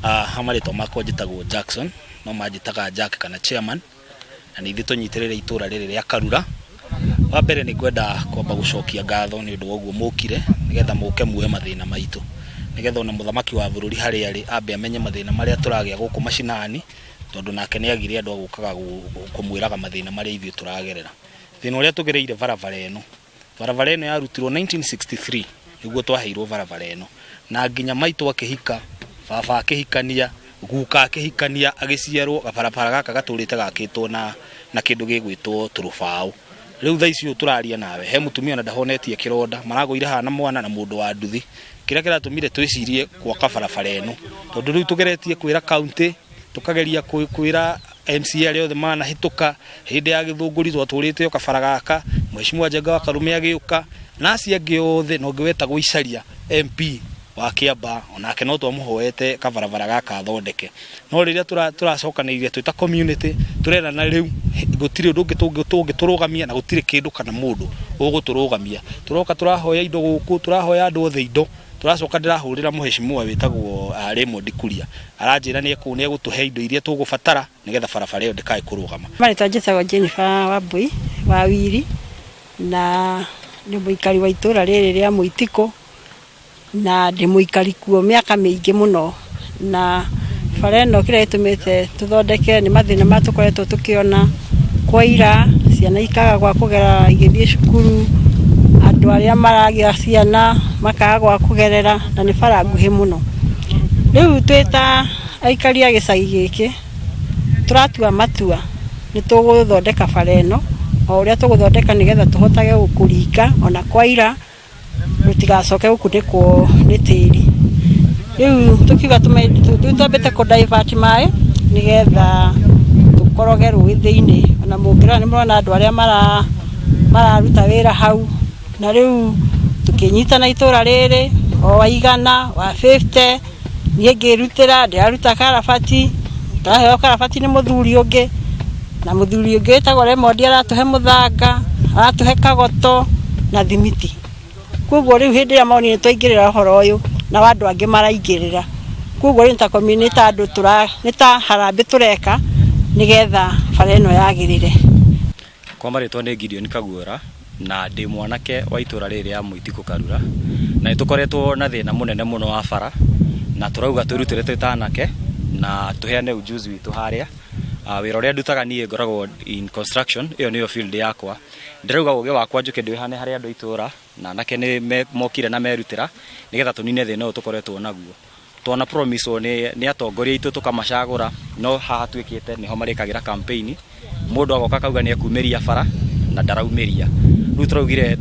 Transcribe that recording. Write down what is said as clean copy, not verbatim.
Hamarĩtwa makwa njĩtagwo Jackson, no manjĩtaga Jack kana chairman, na nĩ ithuĩ tũnyitĩrĩire itũra rĩrĩ rĩa Karura. Wa mbere nĩ ngwenda kwamba gũcokia ngatho nĩ ũndũ wa ũguo mũkire, nĩgetha mũke muoe mathĩna maitũ, nĩgetha ona mũthamaki wa bũrũri harĩa arĩ ambe amenye mathĩna marĩa tũragĩa gũkũ macinani, tondũ nake nĩ agire andũ agũkaga kũmwĩraga mathĩna marĩa ithuĩ tũragerera. Thĩna ũrĩa tũgereire barabara ĩno yarutirwo 1963 nĩguo twaheirwo barabara ĩno, na nginya maitũ akĩhika, baba akĩhikania, guka akĩhikania, agĩciarwo barabara gaka gatũrĩte gakĩtwo na kĩndũ gĩgwĩtwo tũrũbaũ. Rĩu thaa ici tũraria nawe, he mũtumia ona ndahonetie kĩronda, maragũire hana mwana na mũndũ wa nduthi. Kĩrĩa kĩratũmire twĩcirie gwaka barabara ĩno, tondũ rĩu tũgeretie kwĩra county, tukageria kwĩra MCA arĩa othe manahĩtũka hĩndĩ ya gĩthũngũri twatũrĩte kabara gaka, Mheshimiwa Njenga wa Karume agĩũka, na acio angĩ othe no ngĩwetagwo Icaria MP wa Kĩamba, onake no twamũhoete kabarabara gaka thondeke. No rĩrĩa tũracokanĩrĩire twĩta community, tũrera na rĩu gũtirĩ ũndũ ũngĩtũrũgamia na gũtirĩ kĩndũ kana mũndũ ũgũtũrũgamia. Tũroka tũrahoya indo gũkũ, tũrahoya andũ othe indo, tũracoka ndĩrahũrĩra Mheshimiwa wĩtagwo Raymond Kuria, aranjĩra nĩ egũtũhe indo iria tũgũbatara nĩgetha barabara ĩyo ndĩkae kũrũgama. Marĩtwa njĩtagwo Jennifer Wambui wa Wiri, na nĩ mũikari wa itũra rĩrĩ rĩa Witiku, na ndĩ mũikari kuo mĩaka mĩingĩ mũno, na bara ĩno kĩrĩa gĩtũmĩte tũthondeke nĩ mathĩna marĩa tũkoretwo tũkĩona kwaira, ciana ikaga gwa kũgera igĩthiĩ cukuru, andũ arĩa maragĩa ciana makaga gwa kũgerera, na nĩ bara nguhĩ mũno. Rĩu twĩta aikari a gĩcagi gĩkĩ tũratua matua nĩ tũgũthondeka bara ĩno, o ũrĩa tũgũthondeka nĩgetha tũhotage kũringa ona kwaira rũtigacoke gũkunĩkwo nĩ tĩri. Rĩu tũkiuga twambĩte kũ-divert maĩ nĩgetha tũkoroge rũĩ thĩinĩ, ona mũngĩrora nĩ mũrona andũ arĩa mararuta wĩra hau, na rĩu tũkĩnyitana itũra rĩrĩ o wa 100 wa 50, niĩ ngĩrutĩra ndĩraruta karabati, tũraheo karabati nĩ mũthuri ũngĩ, na mũthuri ũngĩ wĩtagwo Raymond aratũhe mũthanga, aratũhe kagoto na thimiti. Koguo rĩu hĩndĩ ĩrĩa monire twaingĩrĩra ũhoro ũyũ na andũ angĩ maraingĩrĩra, koguo rĩu ta community andũ nĩ ta harambĩ tũreka nĩgetha bara ĩno yagĩrĩre. Kwa marĩtwa nĩ Gideon Kaguora, na ndĩ mwanake wa itũra rĩrĩ rĩa Witiku Karura, na nĩtũkoretwo na thĩna mũnene mũno wa bara, na tũrauga twĩrutĩre tũtanake na tũheane ujuzi witũ harĩa. Wĩra ũrĩa ndutaga niĩ ngoragwo in construction, ĩyo nĩyo field yakwa. Ndĩrauga ũgĩ wakwa njũke ndĩhane harĩ andũ itũra, na anake nĩ mokire na merutĩra nĩgetha tũnine thĩna ũyũ tũkoretwo naguo. Twana promise nĩ atongoria itũ tũkamacagũra, no haha twĩkĩte nĩho marĩkagĩra campaign, mũndũ agoka kauga nĩ ekumĩria bara na ndaraumĩria. Rĩu tũraugire